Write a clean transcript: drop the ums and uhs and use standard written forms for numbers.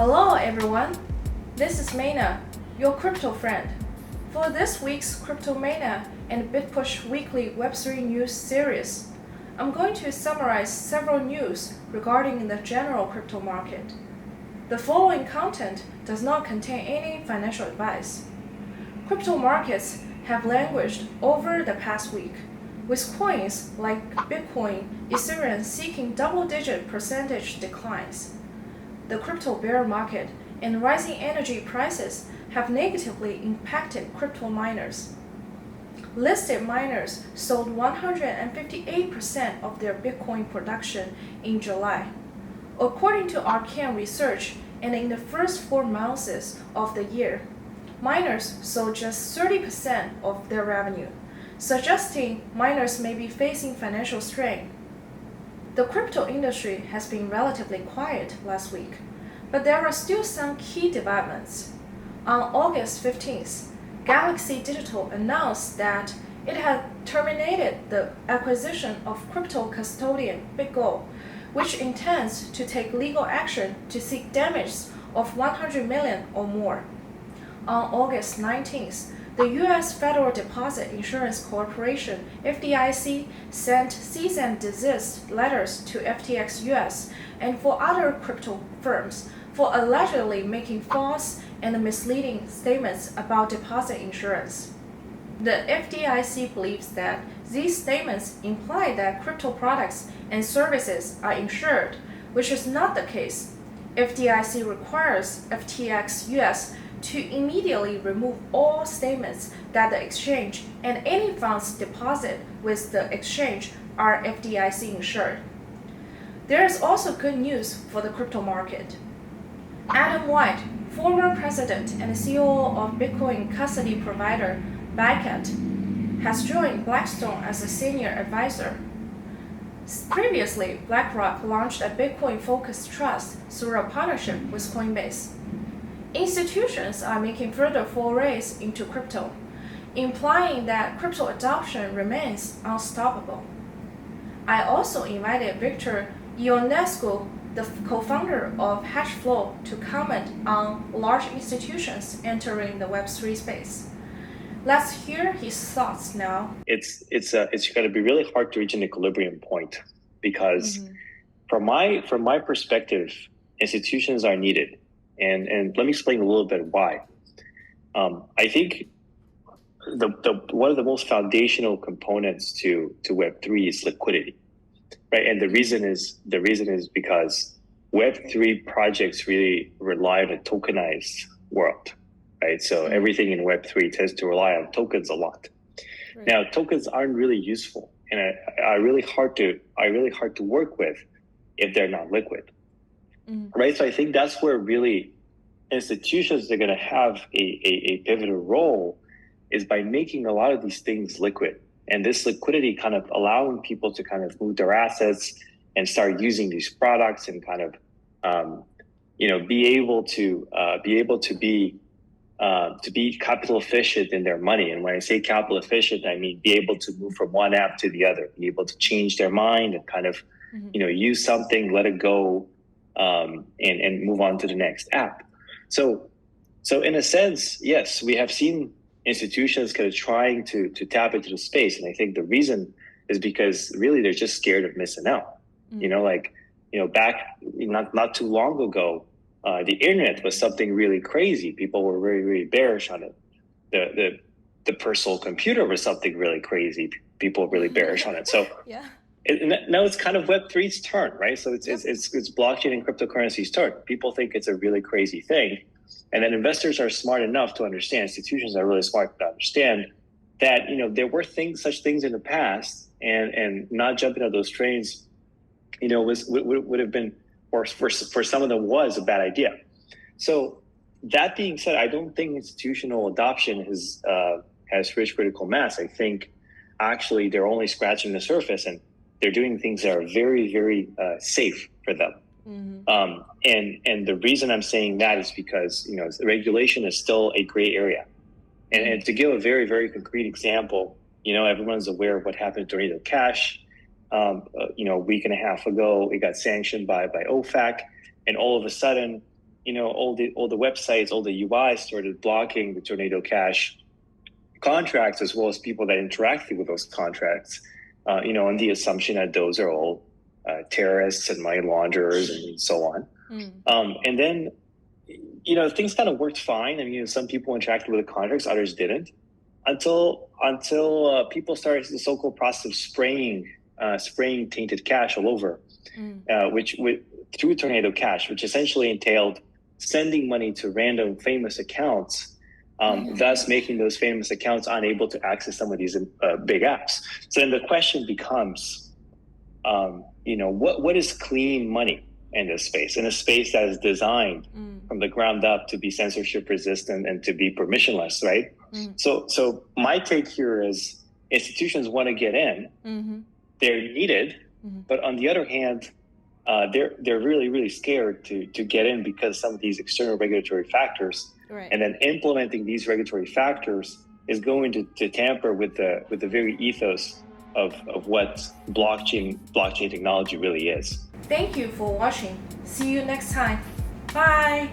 Hello everyone, this is Meina, your crypto friend. For this week's CryptoMeina and Bitpush weekly Web3 news series, I'm going to summarize several news regarding the general crypto market. The following content does not contain any financial advice. Crypto markets have languished over the past week, with coins like Bitcoin, Ethereum seeking double-digit percentage declines. The crypto bear market and rising energy prices have negatively impacted crypto miners. Listed miners sold 158% of their Bitcoin production in July. According to Arcane Research, and in the first 4 months of the year, miners sold just 30% of their revenue, suggesting miners may be facing financial strain. The crypto industry has been relatively quiet last week, but there are still some key developments. On August 15th, Galaxy Digital announced that it had terminated the acquisition of crypto custodian BitGo, which intends to take legal action to seek damages of $100 million or more. On August 19th, the U.S. Federal Deposit Insurance Corporation (FDIC) sent cease and desist letters to FTX US and for other crypto firms for allegedly making false and misleading statements about deposit insurance. The FDIC believes that these statements imply that crypto products and services are insured, which is not the case. FDIC requires FTX US to immediately remove all statements that the exchange and any funds deposited with the exchange are FDIC insured. There is also good news for the crypto market. Adam White, former president and CEO of Bitcoin custody provider Bybit, has joined Blackstone as a senior advisor. Previously, BlackRock launched a Bitcoin-focused trust through a partnership with Coinbase. Institutions are making further forays into crypto, implying that crypto adoption remains unstoppable. I also invited Victor Ionescu, the co-founder of Hashflow, to comment on large institutions entering the Web3 space. Let's hear his thoughts now. It's going to be really hard to reach an equilibrium point because from my perspective, institutions are needed. And let me explain a little bit why. I think the one of the most foundational components to Web3 is liquidity, right? And the reason is because Web3 projects really rely on a tokenized world, right? So everything in Web3 tends to rely on tokens a lot. Right. Now, tokens aren't really useful and are really hard to work with if they're not liquid. Right, so I think that's where really institutions are going to have a pivotal role is by making a lot of these things liquid, and this liquidity kind of allowing people to kind of move their assets and start using these products and kind of be able to be capital efficient in their money. And when I say capital efficient, I mean be able to move from one app to the other, be able to change their mind and kind of use something, let it go. And move on to the next app. So in a sense, yes, we have seen institutions kind of trying to tap into the space, and I think the reason is because really they're just scared of missing out. Back not too long ago, the internet was something really crazy. People were very, very bearish on it. The personal computer was something really crazy. People were really bearish on it. So yeah. Now it's kind of Web3's turn, right? So it's blockchain and cryptocurrency's turn. People think it's a really crazy thing. And then investors are smart enough to understand, institutions are really smart to understand that, there were such things in the past and not jumping on those trains, would have been, or for some of them was a bad idea. So that being said, I don't think institutional adoption has reached critical mass. I think actually they're only scratching the surface and they're doing things that are very, very safe for them. And the reason I'm saying that is because, the regulation is still a gray area. And to give a very, very concrete example, everyone's aware of what happened during the Cash. A week and a half ago, it got sanctioned by OFAC. And all of a sudden, all the websites, all the UIs started blocking the Tornado Cash contracts, as well as people that interacted with those contracts, on the assumption that those are all terrorists and money launderers and so on. And then, things kind of worked fine. I mean, some people interacted with the contracts, others didn't, until people started the so-called process of spraying tainted cash all over, which through Tornado Cash, which essentially entailed sending money to random famous accounts, thus making those famous accounts unable to access some of these big apps. So then the question becomes, what is clean money in this space, in a space that is designed from the ground up to be censorship resistant and to be permissionless, right? So my take here is institutions want to get in, they're needed, but on the other hand, they're really, really scared to get in because some of these external regulatory factors, and then implementing these regulatory factors is going to tamper with the very ethos of what blockchain technology really is. Thank you for watching. See you next time. Bye.